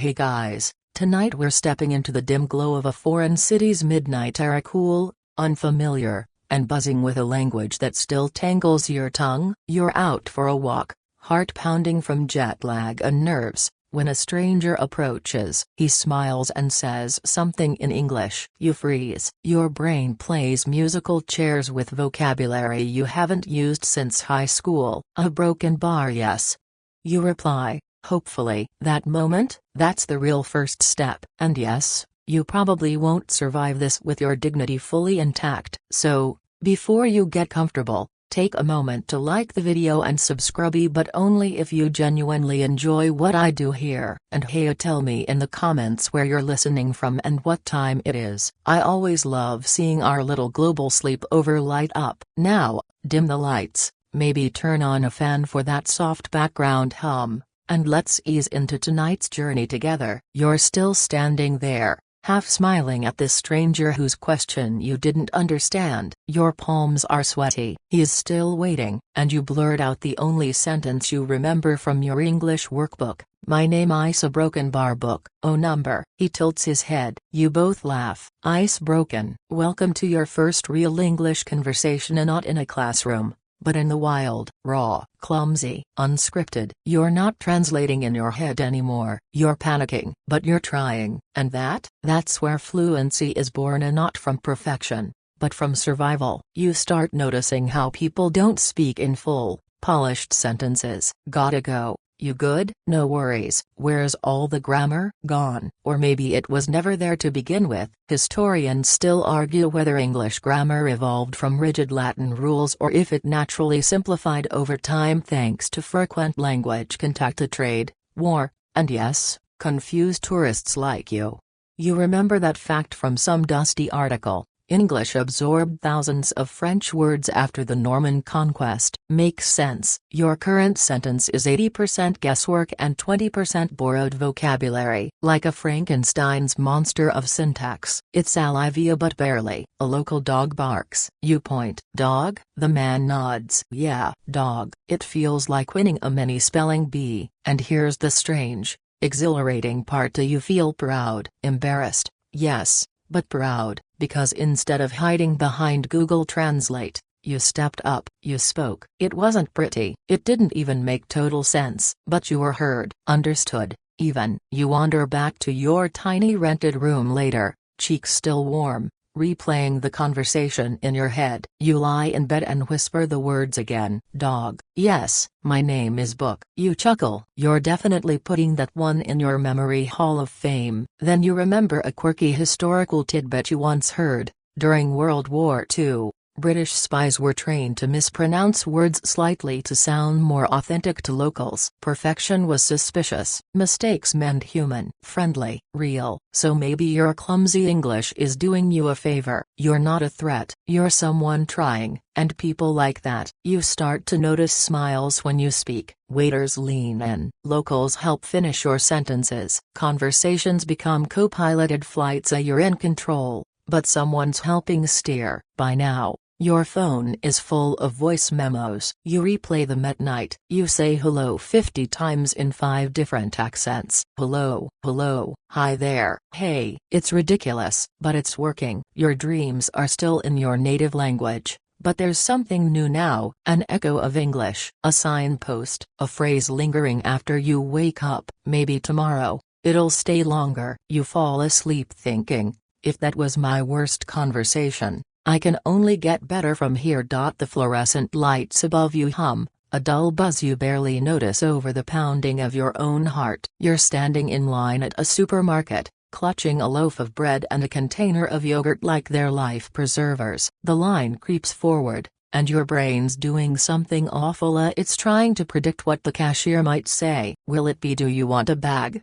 Hey guys, tonight we're stepping into the dim glow of a foreign city's midnight era, cool, unfamiliar, and buzzing with a language that still tangles your tongue. You're out for a walk, heart pounding from jet lag and nerves, when a stranger approaches. He smiles and says something in English. You freeze. Your brain plays musical chairs with vocabulary you haven't used since high school. A broken bar, yes. You reply, hopefully. That moment, that's the real first step. And yes, you probably won't survive this with your dignity fully intact. So, before you get comfortable, take a moment to like the video and subscribe, but only if you genuinely enjoy what I do here. And hey, tell me in the comments where you're listening from and what time it is. I always love seeing our little global sleepover light up. Now, dim the lights, maybe turn on a fan for that soft background hum, and let's ease into tonight's journey together. You're still standing there, half smiling at this stranger whose question you didn't understand. Your palms are sweaty. He is still waiting, and you blurt out the only sentence you remember from your English workbook. My name is a broken bar book. Oh, number. He tilts his head. You both laugh. Ice broken. Welcome to your first real English conversation, and not in a classroom, but in the wild, raw, clumsy, unscripted. You're not translating in your head anymore. You're panicking, but you're trying. And that's where fluency is born, and not from perfection, but from survival. You start noticing how people don't speak in full, polished sentences. Gotta go. You good? No worries. Where's all the grammar? Gone. Or maybe it was never there to begin with. Historians still argue whether English grammar evolved from rigid Latin rules or if it naturally simplified over time thanks to frequent language contact, trade, war, and yes, confused tourists like you. You remember that fact from some dusty article. English absorbed thousands of French words after the Norman conquest. Makes sense. Your current sentence is 80% guesswork and 20% borrowed vocabulary. Like a Frankenstein's monster of syntax. It's Olivia but barely. A local dog barks. You point. Dog? The man nods. Yeah, dog. It feels like winning a mini spelling bee. And here's the strange, exhilarating part. Do you feel proud? Embarrassed? Yes, but proud. Because instead of hiding behind Google Translate, you stepped up, you spoke. It wasn't pretty, it didn't even make total sense, but you were heard, understood, even. You wander back to your tiny rented room later, cheeks still warm, replaying the conversation in your head. You lie in bed and whisper the words again. Dog. Yes, my name is Book. You chuckle. You're definitely putting that one in your memory hall of fame. Then you remember a quirky historical tidbit you once heard. During World War II, British spies were trained to mispronounce words slightly to sound more authentic to locals. Perfection was suspicious. Mistakes meant human, friendly, real. So maybe your clumsy English is doing you a favor. You're not a threat. You're someone trying. And people like that. You start to notice smiles when you speak. Waiters lean in. Locals help finish your sentences. Conversations become co-piloted flights. You're in control, but someone's helping steer. By now, your phone is full of voice memos. You replay them at night. You say hello 50 times in 5 different accents. Hello, hello, hi there, hey. It's ridiculous, but it's working. Your dreams are still in your native language, but there's something new now. An echo of English, a signpost, a phrase lingering after you wake up. Maybe tomorrow, it'll stay longer. You fall asleep thinking, if that was my worst conversation, I can only get better from here. The fluorescent lights above you hum, a dull buzz you barely notice over the pounding of your own heart. You're standing in line at a supermarket, clutching a loaf of bread and a container of yogurt like they're life preservers. The line creeps forward, and your brain's doing something awful. It's trying to predict what the cashier might say. Will it be, do you want a bag?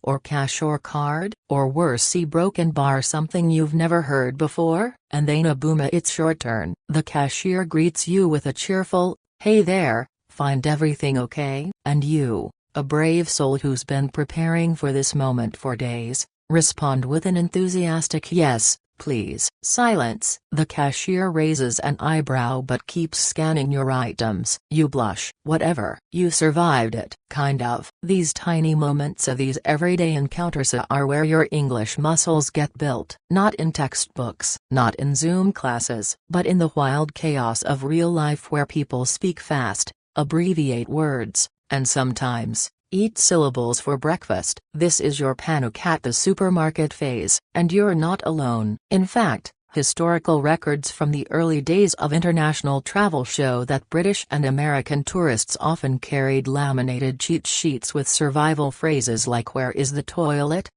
Or cash or card? Or worse, see broken bar, something you've never heard before? And then boom, it's your turn. The cashier greets you with a cheerful, hey there, find everything okay? And you, a brave soul who's been preparing for this moment for days, respond with an enthusiastic yes, please. Silence. The cashier raises an eyebrow but keeps scanning your items. You blush. Whatever. You survived it. Kind of. These tiny moments of these everyday encounters are where your English muscles get built. Not in textbooks, not in Zoom classes, but in the wild chaos of real life where people speak fast, abbreviate words, and sometimes eat syllables for breakfast. This is your panic at the supermarket phase, and you're not alone. In fact, historical records from the early days of international travel show that British and American tourists often carried laminated cheat sheets with survival phrases like "Where is the toilet?"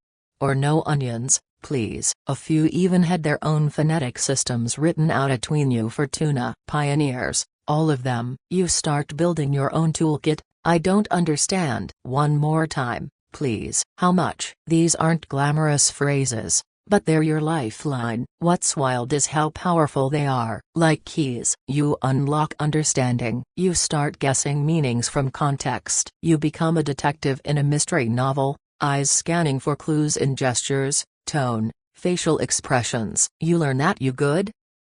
or "No onions, please." A few even had their own phonetic systems written out atween you for tuna. Pioneers, all of them. You start building your own toolkit. I don't understand. One more time, please. How much? These aren't glamorous phrases, but they're your lifeline. What's wild is how powerful they are. Like keys. You unlock understanding. You start guessing meanings from context. You become a detective in a mystery novel, eyes scanning for clues in gestures, tone, facial expressions. You learn that you good?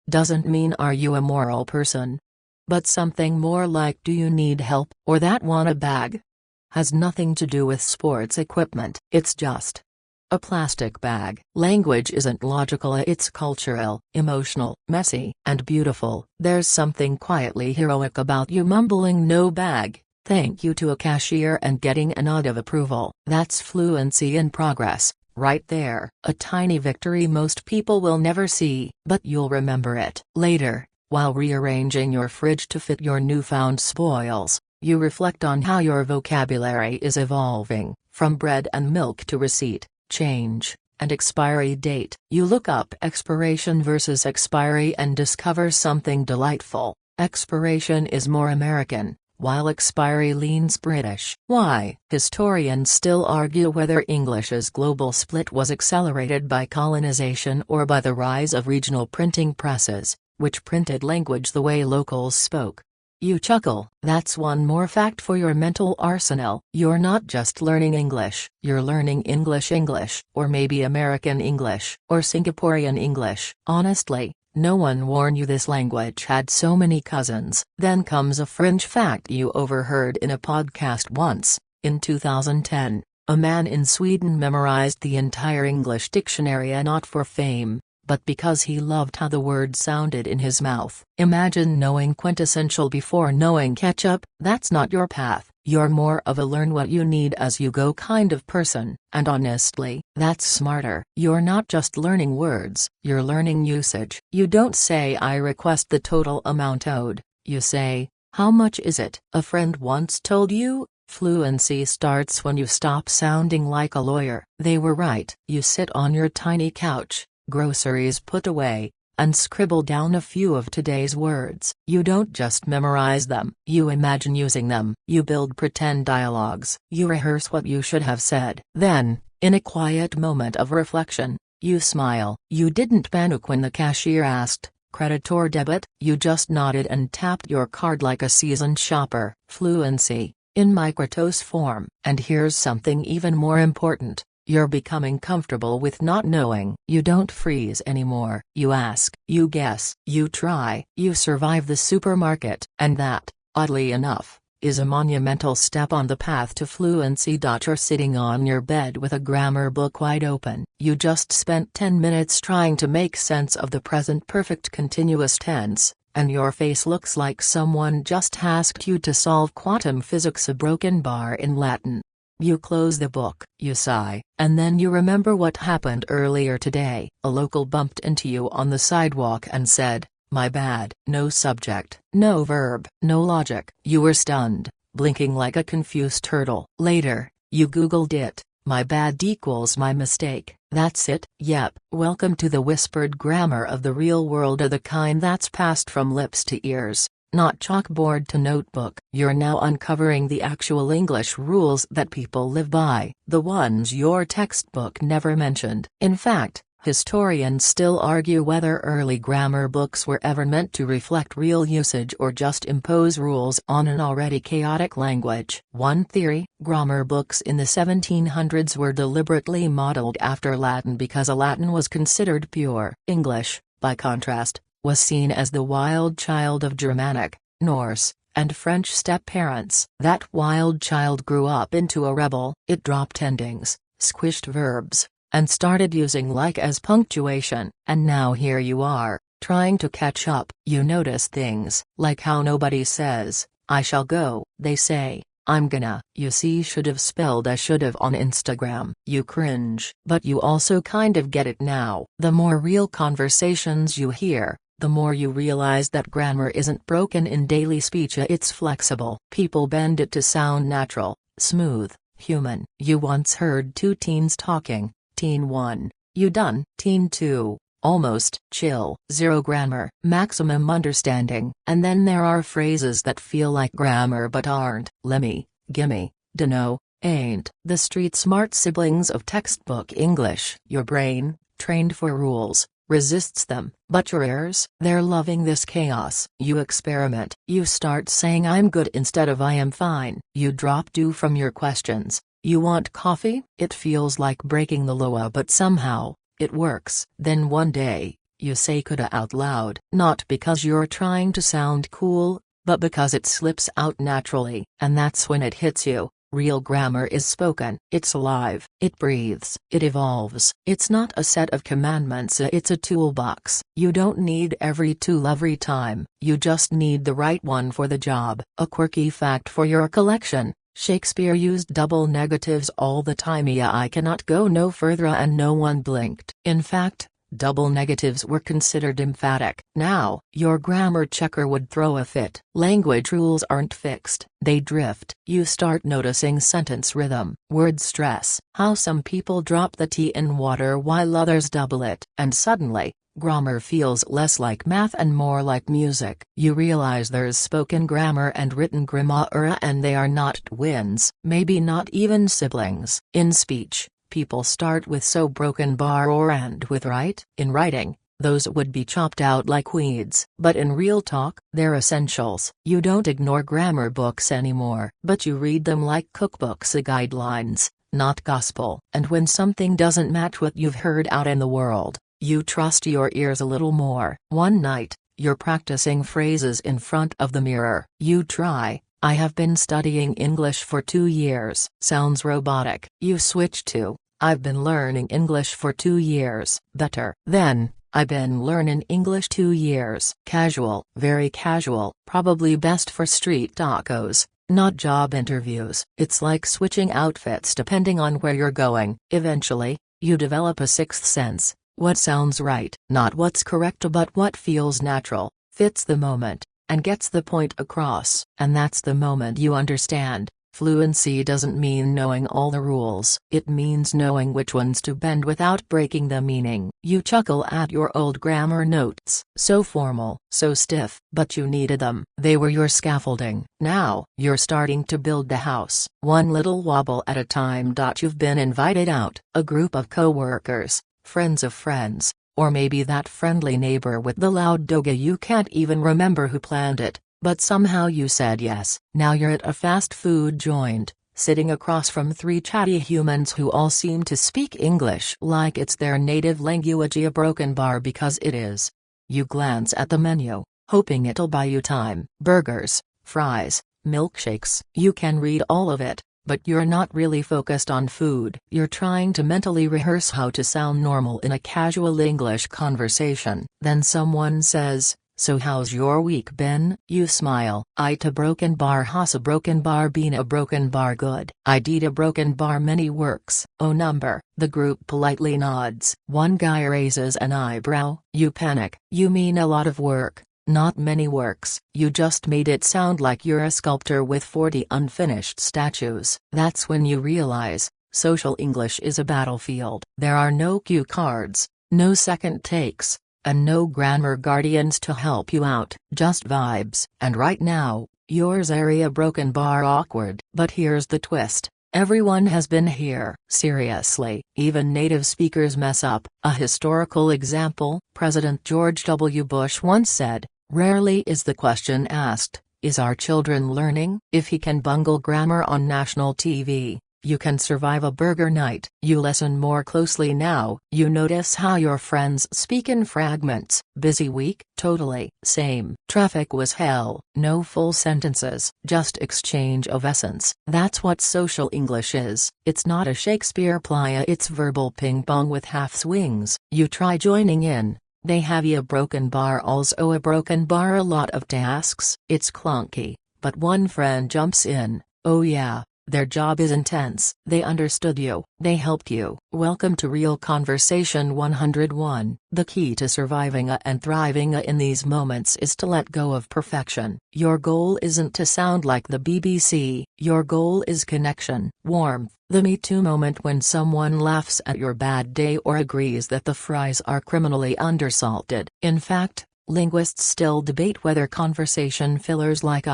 Doesn't mean are you a moral person. But something more like do you need help, or that want a bag? Has nothing to do with sports equipment. It's just a plastic bag. Language isn't logical, it's cultural, emotional, messy, and beautiful. There's something quietly heroic about you mumbling "no bag, thank you" to a cashier and getting a nod of approval. That's fluency in progress, right there. A tiny victory most people will never see, but you'll remember it later. While rearranging your fridge to fit your newfound spoils, you reflect on how your vocabulary is evolving, from bread and milk to receipt, change, and expiry date. You look up expiration versus expiry and discover something delightful. Expiration is more American, while expiry leans British. Why? Historians still argue whether English's global split was accelerated by colonization or by the rise of regional printing presses, which printed language the way locals spoke. You chuckle. That's one more fact for your mental arsenal. You're not just learning English, you're learning English, or maybe American English, or Singaporean English. Honestly, no one warned you this language had so many cousins. Then comes a fringe fact you overheard in a podcast once. In 2010, a man in Sweden memorized the entire English dictionary, not for fame, but because he loved how the word sounded in his mouth. Imagine knowing quintessential before knowing ketchup. That's not your path. You're more of a learn what you need as you go kind of person, and honestly, that's smarter. You're not just learning words, you're learning usage. You don't say "I request the total amount owed," you say, "How much is it?" A friend once told you, fluency starts when you stop sounding like a lawyer. They were right. You sit on your tiny couch, groceries put away, and scribble down a few of today's words. You don't just memorize them, you imagine using them. You build pretend dialogues. You rehearse what you should have said. Then, in a quiet moment of reflection, you smile. You didn't panic when the cashier asked, "Credit or debit?" You just nodded and tapped your card like a seasoned shopper. Fluency, in microdose form. And here's something even more important. You're becoming comfortable with not knowing. You don't freeze anymore. You ask, you guess, you try, you survive the supermarket. And that, oddly enough, is a monumental step on the path to fluency. You're sitting on your bed with a grammar book wide open. You just spent 10 minutes trying to make sense of the present perfect continuous tense, and your face looks like someone just asked you to solve quantum physics, a broken bar in Latin. You close the book, you sigh, and then you remember what happened earlier today. A local bumped into you on the sidewalk and said, "My bad." No subject, no verb, no logic. You were stunned, blinking like a confused turtle. Later, you Googled it. My bad equals my mistake. That's it. Yep. Welcome to the whispered grammar of the real world, of the kind that's passed from lips to ears, not chalkboard to notebook. You're now uncovering the actual English rules that people live by, the ones your textbook never mentioned. In fact, Historians still argue whether early grammar books were ever meant to reflect real usage or just impose rules on an already chaotic language. One theory: grammar books in the 1700s were deliberately modeled after Latin because Latin was considered pure. English, by contrast, was seen as the wild child of Germanic, Norse, and French step-parents. That wild child grew up into a rebel. It dropped endings, squished verbs, and started using like as punctuation. And now here you are, trying to catch up. You notice things, like how nobody says, "I shall go." They say, "I'm gonna." You see should've spelled I should've on Instagram. You cringe. But you also kind of get it now. The more real conversations you hear, the more you realize that grammar isn't broken in daily speech, it's flexible. People bend it to sound natural, smooth, human. You once heard two teens talking. Teen 1, "You done?" Teen 2, "Almost." Chill. Zero grammar, maximum understanding. And then there are phrases that feel like grammar but aren't. Lemme, gimme, dunno, ain't. The street-smart siblings of textbook English. Your brain, trained for rules, resists them. But your ears, they're loving this chaos. You experiment. You start saying "I'm good" instead of "I am fine." You drop "do" from your questions. You want coffee? It feels like breaking the law, but somehow, it works. Then one day, you say coulda out loud. Not because you're trying to sound cool, but because it slips out naturally. And that's when it hits you. Real grammar is spoken. It's alive. It breathes. It evolves. It's not a set of commandments, it's a toolbox. You don't need every tool every time. You just need the right one for the job. A quirky fact for your collection: Shakespeare used double negatives all the time. Yeah, I cannot go no further, and no one blinked. In fact, double negatives were considered emphatic. Now, your grammar checker would throw a fit. Language rules aren't fixed, they drift. You start noticing sentence rhythm, word stress, how some people drop the T in water while others double it. And suddenly, grammar feels less like math and more like music. You realize there's spoken grammar and written grammar, and they are not twins, maybe not even siblings. In speech, people start with "so" broken bar or "and" with "right." In writing, those would be chopped out like weeds. But in real talk, they're essentials. You don't ignore grammar books anymore, but you read them like cookbooks, guidelines, not gospel. And when something doesn't match what you've heard out in the world, you trust your ears a little more. One night, you're practicing phrases in front of the mirror. You try, "I have been studying English for 2 years." Sounds robotic. You switch to, "I've been learning English for 2 years." Better. Then, "I've been learning English 2 years." Casual. Very casual. Probably best for street tacos, not job interviews. It's like switching outfits depending on where you're going. Eventually, you develop a sixth sense. What sounds right? Not what's correct, but what feels natural, fits the moment, and gets the point across. And that's the moment you understand. Fluency doesn't mean knowing all the rules. It means knowing which ones to bend without breaking the meaning. You chuckle at your old grammar notes. So formal, so stiff. But you needed them. They were your scaffolding. Now, you're starting to build the house, one little wobble at a time. You've been invited out. A group of co-workers, friends of friends, or maybe that friendly neighbor with the loud dog. You can't even remember who planned it, but somehow you said yes. Now you're at a fast food joint, sitting across from 3 chatty humans who all seem to speak English like it's their native language. A broken bar because it is. You glance at the menu, hoping it'll buy you time. Burgers, fries, milkshakes. You can read all of it, but you're not really focused on food. You're trying to mentally rehearse how to sound normal in a casual English conversation. Then someone says, "So how's your week been?" You smile. "It a broken bar has a broken bar been a broken bar good. I did a broken bar many works." "Oh number." The group politely nods. One guy raises an eyebrow. You panic. "You mean a lot of work, not many works." You just made it sound like you're a sculptor with 40 unfinished statues. That's when you realize, social English is a battlefield. There are no cue cards, no second takes, and no grammar guardians to help you out. Just vibes. And right now, yours are a broken bar awkward. But here's the twist. Everyone has been here. Seriously, even native speakers mess up. A historical example, President George W. Bush once said, "Rarely is the question asked, is our children learning?" If he can bungle grammar on national TV, you can survive a burger night. You listen more closely now. You notice how your friends speak in fragments. Busy week? Totally. Same. Traffic was hell. No full sentences, just exchange of essence. That's what social English is. It's not a Shakespeare play, it's verbal ping pong with half swings. You try joining in. They have a broken bar, also a broken bar, a lot of tasks. It's clunky, but one friend jumps in. Oh yeah. Their job is intense. They understood you. They helped you. Welcome to Real Conversation 101. The key to surviving and thriving in these moments is to let go of perfection. Your goal isn't to sound like the BBC. Your goal is connection, warmth, the Me Too moment when someone laughs at your bad day or agrees that the fries are criminally undersalted. In fact, linguists still debate whether conversation fillers like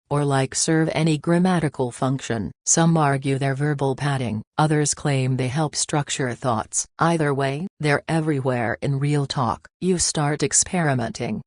or like serve any grammatical function. Some argue they're verbal padding, others claim they help structure thoughts. Either way, they're everywhere in real talk. You start experimenting.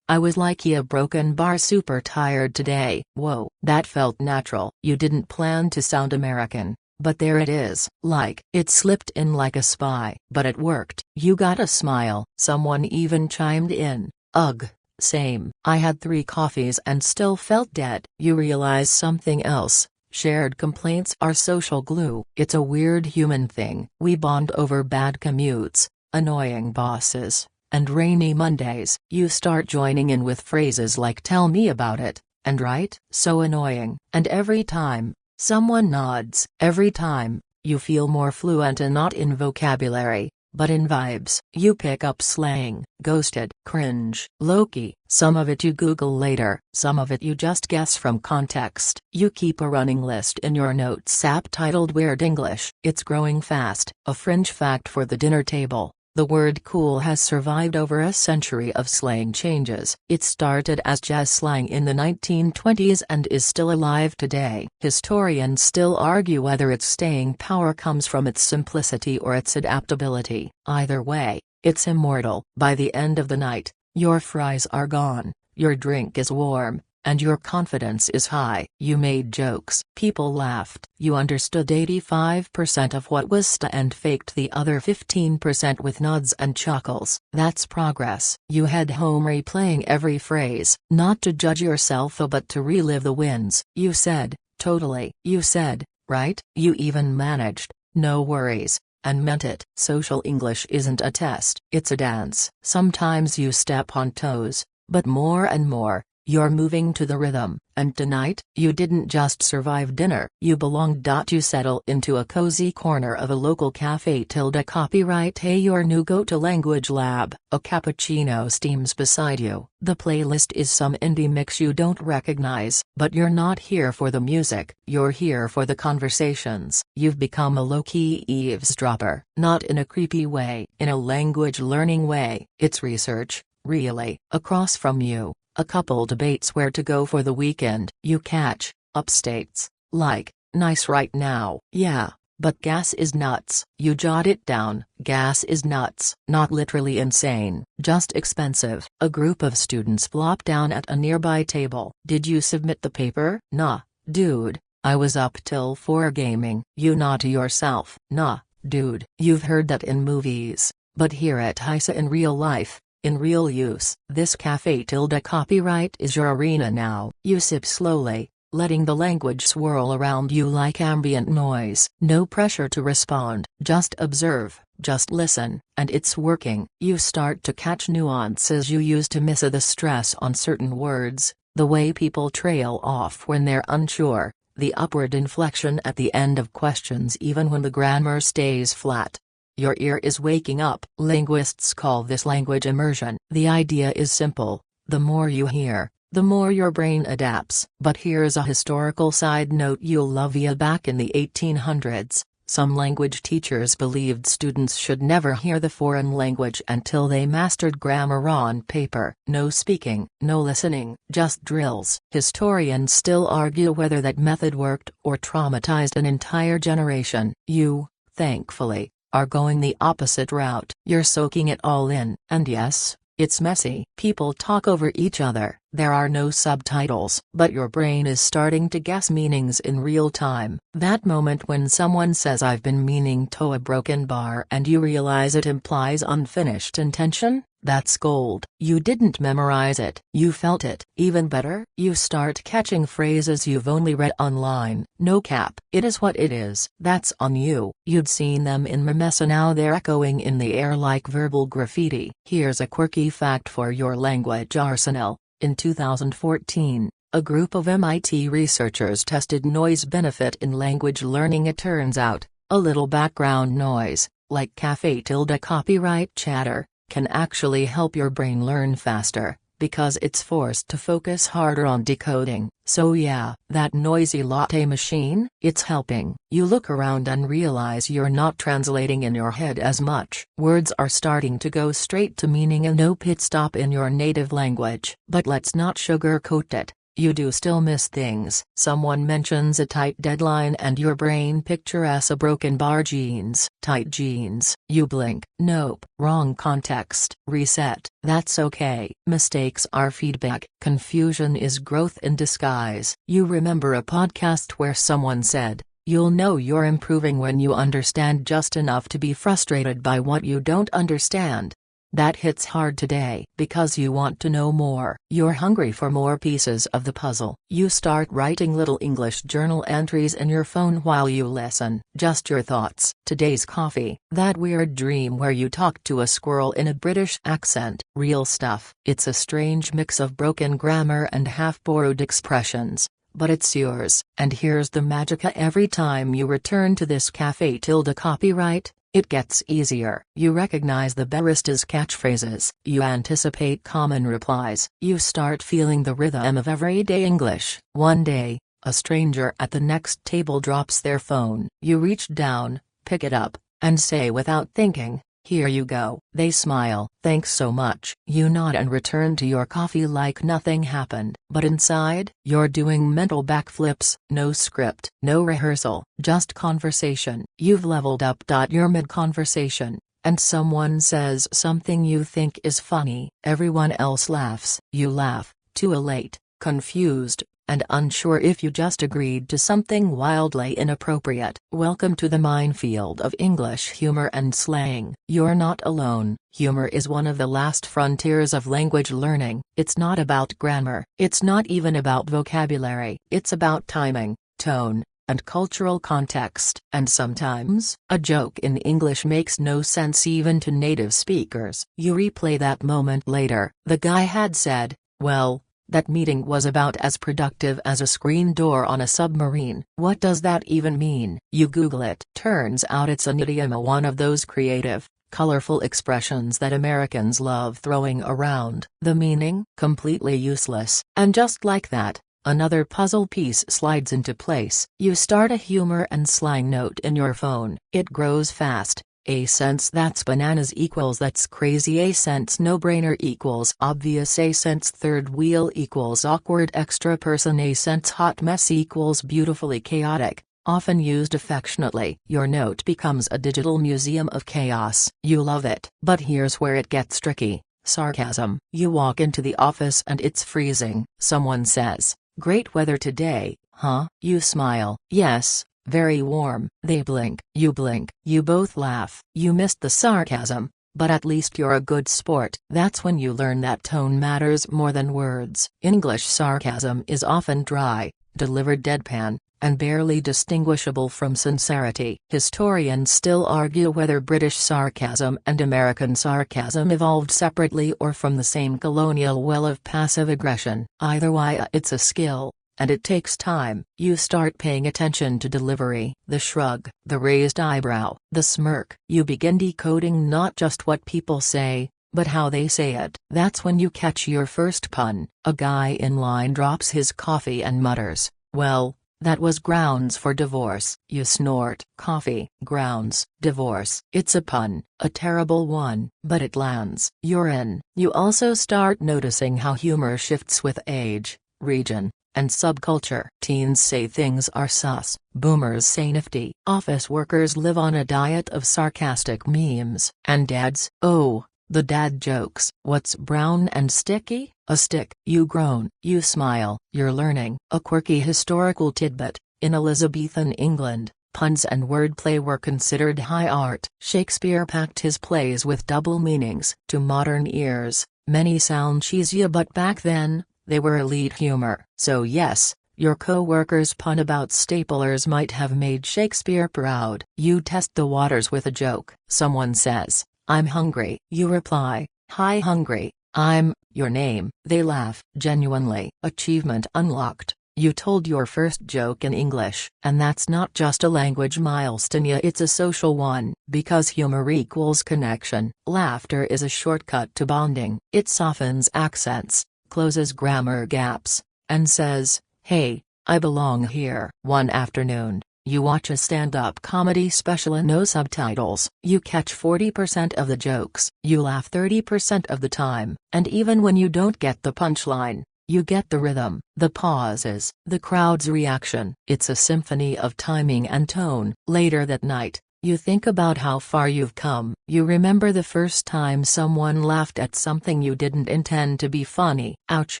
I was like a broken bar, super tired today. Whoa, that felt natural. You didn't plan to sound American, but there it is. Like, it slipped in like a spy. But it worked. You got a smile. Someone even chimed in. Ugh. Same. I had 3 coffees and still felt dead. You realize something else. Shared complaints are social glue. It's a weird human thing. We bond over bad commutes, annoying bosses, and rainy Mondays. You start joining in with phrases like "tell me about it," and "right, so annoying." And every time, someone nods. Every time, you feel more fluent, and not in vocabulary, but in vibes. You pick up slang, ghosted, cringe, low-key. Some of it you Google later, some of it you just guess from context. You keep a running list in your notes app titled Weird English. It's growing fast. A fringe fact for the dinner table. The word cool has survived over a century of slang changes. It started as jazz slang in the 1920s and is still alive today. Historians still argue whether its staying power comes from its simplicity or its adaptability. Either way, it's immortal. By the end of the night, your fries are gone, your drink is warm, and your confidence is high. You made jokes. People laughed. You understood 85% of what was said and faked the other 15% with nods and chuckles. That's progress. You head home replaying every phrase, not to judge yourself but to relive the wins. You said, totally. You said, right. You even managed, no worries, and meant it. Social English isn't a test. It's a dance. Sometimes you step on toes, but more and more, you're moving to the rhythm. And tonight, you didn't just survive dinner. You belonged. You settle into a cozy corner of a local cafe. Copyright Hey, your new go-to language lab. A cappuccino steams beside you. The playlist is some indie mix you don't recognize. But you're not here for the music. You're here for the conversations. You've become a low-key eavesdropper. Not in a creepy way. In a language learning way. It's research, really. Across from you, a couple debates where to go for the weekend. You catch upstates like, nice right now. Yeah, but gas is nuts. You jot it down. Gas is nuts. Not literally insane, just expensive. A group of students plop down at a nearby table. Did you submit the paper? Nah, dude. I was up till 4 gaming. You nod to yourself. Nah, dude. You've heard that in movies, but here at HISA in real life. In real use. This cafe copyright is your arena now. You sip slowly, letting the language swirl around you like ambient noise. No pressure to respond, just observe, just listen, and it's working. You start to catch nuances you used to miss. The stress on certain words, the way people trail off when they're unsure, the upward inflection at the end of questions even when the grammar stays flat. Your ear is waking up. Linguists call this language immersion. The idea is simple: the more you hear, the more your brain adapts. But here's a historical side note you'll love. Back in the 1800s, Some language teachers believed students should never hear the foreign language until they mastered grammar on paper. No speaking, no listening, just drills. Historians still argue whether that method worked or traumatized an entire generation. You, thankfully, are going the opposite route. You're soaking it all in. And yes, it's messy. People talk over each other, there are no subtitles, but your brain is starting to guess meanings in real time. That moment when someone says I've been meaning to a broken bar and you realize it implies unfinished intention? That's gold. You didn't memorize it, you felt it. Even better, you start catching phrases you've only read online. No cap. It is what it is. That's on you. You'd seen them in memes and now they're echoing in the air like verbal graffiti. Here's a quirky fact for your language arsenal. In 2014, a group of MIT researchers tested noise benefit in language learning. It turns out, a little background noise, like cafe tilde copyright chatter, can actually help your brain learn faster, because it's forced to focus harder on decoding. So yeah, that noisy latte machine, it's helping. You look around and realize you're not translating in your head as much. Words are starting to go straight to meaning and no pit stop in your native language. But let's not sugarcoat it. You do still miss things. Someone mentions a tight deadline and your brain pictures a broken bar. Jeans. Tight jeans. You blink. Nope. Wrong context. Reset. That's okay. Mistakes are feedback. Confusion is growth in disguise. You remember a podcast where someone said, "You'll know you're improving when you understand just enough to be frustrated by what you don't understand." That hits hard today because you want to know more. You're hungry for more pieces of the puzzle. You start writing little English journal entries in your phone while you listen. Just your thoughts. Today's coffee. That weird dream where you talk to a squirrel in a British accent. Real stuff. It's a strange mix of broken grammar and half-borrowed expressions. But it's yours. And here's the magic: every time you return to this cafe tilde copyright, it gets easier. You recognize the barista's catchphrases. You anticipate common replies. You start feeling the rhythm of everyday English. One day, a stranger at the next table drops their phone. You reach down, pick it up, and say without thinking, "Here you go." They smile. "Thanks so much." You nod and return to your coffee like nothing happened. But inside, you're doing mental backflips. No script, no rehearsal, just conversation. You've leveled up. You're mid-conversation, and someone says something you think is funny. Everyone else laughs. You laugh, too late, confused, and unsure if you just agreed to something wildly inappropriate. Welcome to the minefield of English humor and slang. You're not alone. Humor is one of the last frontiers of language learning. It's not about grammar. It's not even about vocabulary. It's about timing, tone, and cultural context. And sometimes, a joke in English makes no sense even to native speakers. You replay that moment later. The guy had said, "Well, that meeting was about as productive as a screen door on a submarine." What does that even mean? You Google it. Turns out it's an idiom, one of those creative, colorful expressions that Americans love throwing around. The meaning? Completely useless. And just like that, another puzzle piece slides into place. You start a humor and slang note in your phone. It grows fast. A sense "that's bananas" equals "that's crazy." A sense "no-brainer" equals obvious. A sense "third wheel" equals awkward extra person. A sense "hot mess" equals beautifully chaotic, often used affectionately. Your note becomes a digital museum of chaos. You love it. But here's where it gets tricky. Sarcasm. You walk into the office and it's freezing. Someone says, "Great weather today, huh?" You smile. "Yes. Very warm." They blink. You blink. You both laugh. You missed the sarcasm, but at least you're a good sport. That's when you learn that tone matters more than words. English sarcasm is often dry, delivered deadpan, and barely distinguishable from sincerity. Historians still argue whether British sarcasm and American sarcasm evolved separately or from the same colonial well of passive aggression. Either way, it's a skill. And it takes time. You start paying attention to delivery, the shrug, the raised eyebrow, the smirk. You begin decoding not just what people say, but how they say it. That's when you catch your first pun. A guy in line drops his coffee and mutters, "Well, That was grounds for divorce. You snort. Coffee. Grounds. Divorce. It's a pun, a terrible one, but it lands. You're in. You also start noticing how humor shifts with age, region, and subculture. Teens say things are sus. Boomers say nifty. Office workers live on a diet of sarcastic memes. And dads? Oh, the dad jokes. What's brown and sticky? A stick. You groan. You smile. You're learning. A quirky historical tidbit. In Elizabethan England, puns and wordplay were considered high art. Shakespeare packed his plays with double meanings. To modern ears, many sound cheesy, but back then, they were elite humor. So yes, your co-worker's pun about staplers might have made Shakespeare proud. You test the waters with a joke. Someone says, "I'm hungry." You reply, "Hi hungry, I'm," your name. They laugh. Genuinely. Achievement unlocked. You told your first joke in English. And that's not just a language milestone, it's a social one, because humor equals connection. Laughter is a shortcut to bonding. It softens accents, closes grammar gaps, and says, "Hey, I belong here." One afternoon, you watch a stand-up comedy special and no subtitles. You catch 40% of the jokes. You laugh 30% of the time. And even when you don't get the punchline, you get the rhythm, the pauses, the crowd's reaction. It's a symphony of timing and tone. Later that night, you think about how far you've come. You remember the first time someone laughed at something you didn't intend to be funny. Ouch.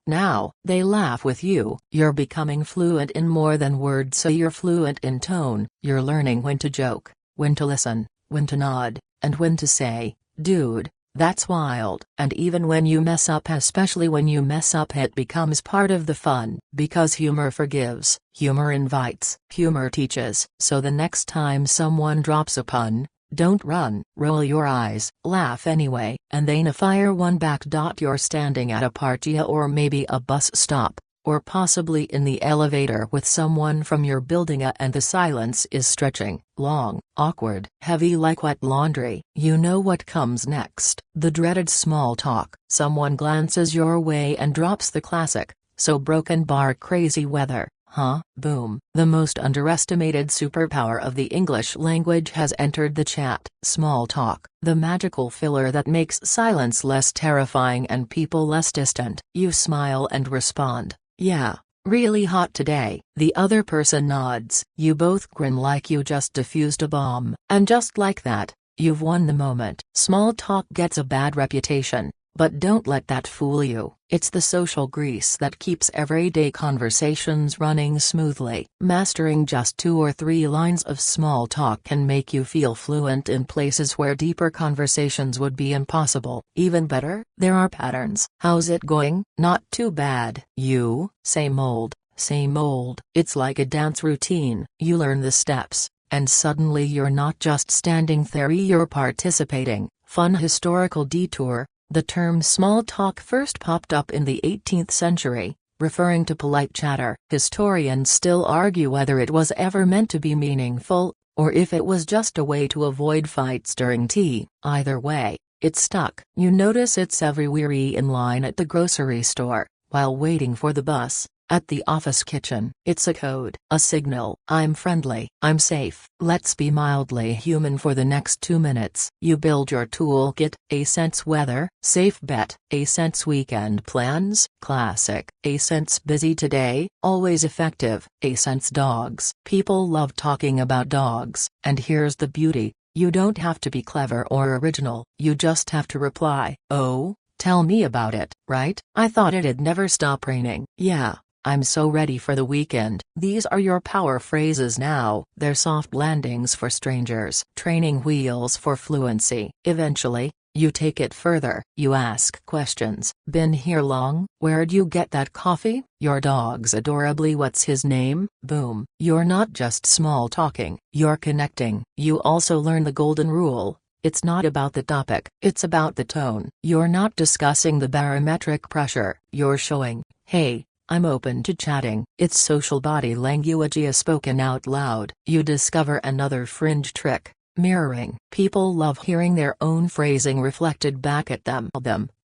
Now, they laugh with you. You're becoming fluent in more than words, so you're fluent in tone. You're learning when to joke, when to listen, when to nod, and when to say, "Dude, that's wild." And even when you mess up, especially when you mess up, it becomes part of the fun. Because humor forgives, humor invites, humor teaches. So the next time someone drops a pun, don't run. Roll your eyes, laugh anyway, and then fire one back. You're standing at a party or maybe a bus stop, or possibly in the elevator with someone from your building, and the silence is stretching, long, awkward, heavy like wet laundry. You know what comes next. The dreaded small talk. Someone glances your way and drops the classic, "So broken bar crazy weather, huh?" Boom. The most underestimated superpower of the English language has entered the chat. Small talk, the magical filler that makes silence less terrifying and people less distant. You smile and respond, "Yeah, really hot today." The other person nods. You both grin like you just defused a bomb. And just like that, you've won the moment. Small talk gets a bad reputation, but don't let that fool you. It's the social grease that keeps everyday conversations running smoothly. Mastering just 2 or 3 lines of small talk can make you feel fluent in places where deeper conversations would be impossible. Even better, there are patterns. "How's it going?" "Not too bad." "You?" "Same old, same old." It's like a dance routine. You learn the steps, and suddenly you're not just standing there, you're participating. Fun historical detour. The term small talk first popped up in the 18th century, referring to polite chatter. Historians still argue whether it was ever meant to be meaningful, or if it was just a way to avoid fights during tea. Either way, it stuck. You notice it's everywhere: in line at the grocery store, while waiting for the bus, at the office kitchen. It's a code, a signal. I'm friendly, I'm safe. Let's be mildly human for the next 2 minutes. You build your toolkit. A sense weather, safe bet. A sense weekend plans, classic. A sense busy today, always effective. A sense dogs. People love talking about dogs. And here's the beauty: you don't have to be clever or original. You just have to reply, "Oh, tell me about it." Right? "I thought it'd never stop raining." "Yeah, I'm so ready for the weekend." These are your power phrases now. They're soft landings for strangers, training wheels for fluency. Eventually, you take it further. You ask questions. "Been here long?" "Where'd you get that coffee?" "Your dog's adorably, what's his name?" Boom. You're not just small talking, you're connecting. You also learn the golden rule: it's not about the topic, it's about the tone. You're not discussing the barometric pressure, you're showing, "Hey, I'm open to chatting." It's social body language spoken out loud. You discover another fringe trick: mirroring. People love hearing their own phrasing reflected back at them.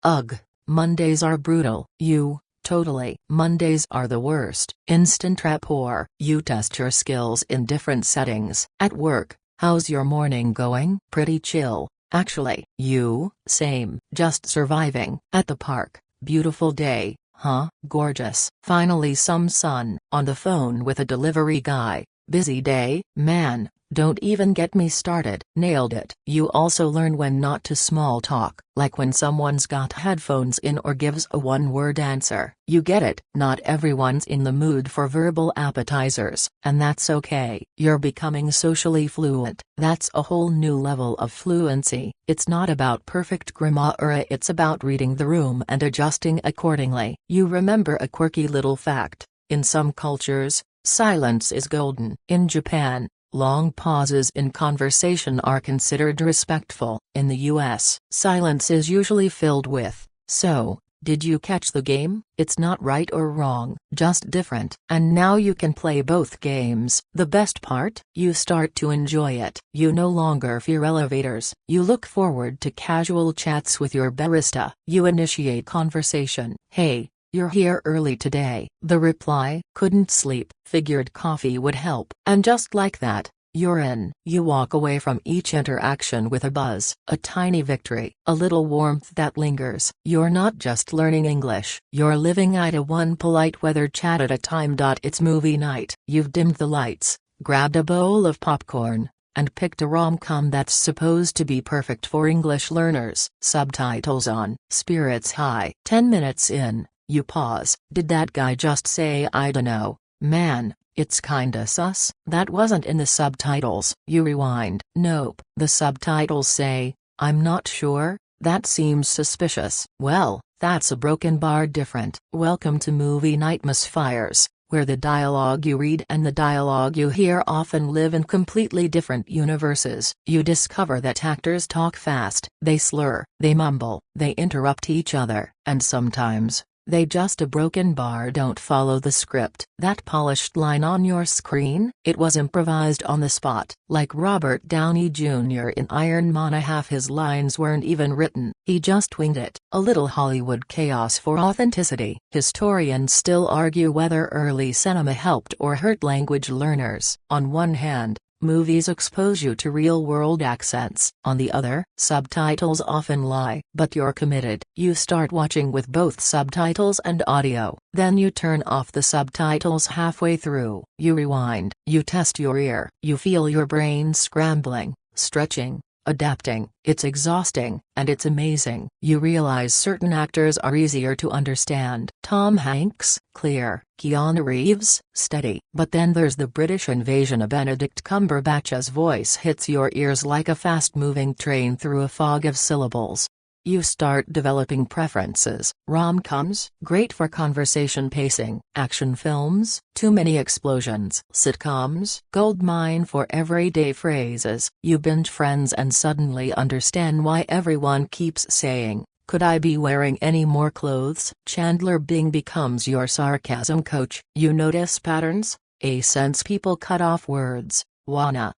Ugh, Mondays are brutal. You Totally. Mondays are the worst. Instant rapport. You test your skills in different settings. At work, how's your morning going? Pretty chill, actually. You? Same. Just surviving. At the park, beautiful day, huh? Gorgeous. Finally some sun. On the phone with a delivery guy. Busy day? Man, don't even get me started. Nailed it. You also learn when not to small talk, like when someone's got headphones in or gives a one-word answer. You get it. Not everyone's in the mood for verbal appetizers, and that's okay. You're becoming socially fluent. That's a whole new level of fluency. It's not about perfect grammar, it's about reading the room and adjusting accordingly. You remember a quirky little fact: in some cultures, silence is golden. In Japan, long pauses in conversation are considered respectful. In the US, silence is usually filled with, "So, did you catch the game?" It's not right or wrong, just different. And now you can play both games. The best part? You start to enjoy it. You no longer fear elevators. You look forward to casual chats with your barista. You initiate conversation. "Hey, you're here early today." The reply, "Couldn't sleep, figured coffee would help." And just like that, you're in. You walk away from each interaction with a buzz, a tiny victory, a little warmth that lingers. You're not just learning English, you're living at a one polite weather chat at a time. It's movie night. You've dimmed the lights, grabbed a bowl of popcorn, and picked a rom-com that's supposed to be perfect for English learners. Subtitles on, spirits high. 10 minutes in, you pause. Did that guy just say "I dunno, man, it's kinda sus"? That wasn't in the subtitles. You rewind. Nope, the subtitles say, "I'm not sure, that seems suspicious." Well, that's a broken bar different. Welcome to Movie Nightmares, where the dialogue you read and the dialogue you hear often live in completely different universes. You discover that actors talk fast, they slur, they mumble, they interrupt each other, and sometimes they just a broken bar don't follow the script. That polished line on your screen? It was improvised on the spot. Like Robert Downey Jr. in Iron Man, half his lines weren't even written. He just winged it. A little Hollywood chaos for authenticity. Historians still argue whether early cinema helped or hurt language learners. On one hand, movies expose you to real-world accents. On the other, subtitles often lie. But you're committed. You start watching with both subtitles and audio. Then you turn off the subtitles halfway through. You rewind. You test your ear. You feel your brain scrambling, stretching, adapting. It's exhausting, and it's amazing. You realize certain actors are easier to understand. Tom Hanks, clear. Keanu Reeves, steady. But then there's the British invasion. A Benedict Cumberbatch's voice hits your ears like a fast-moving train through a fog of syllables. You start developing preferences. Rom-coms, great for conversation pacing. Action films, too many explosions. Sitcoms, goldmine for everyday phrases. You binge Friends and suddenly understand why everyone keeps saying, "Could I be wearing any more clothes?" Chandler Bing becomes your sarcasm coach. You notice patterns, a sense people cut off words, wanna,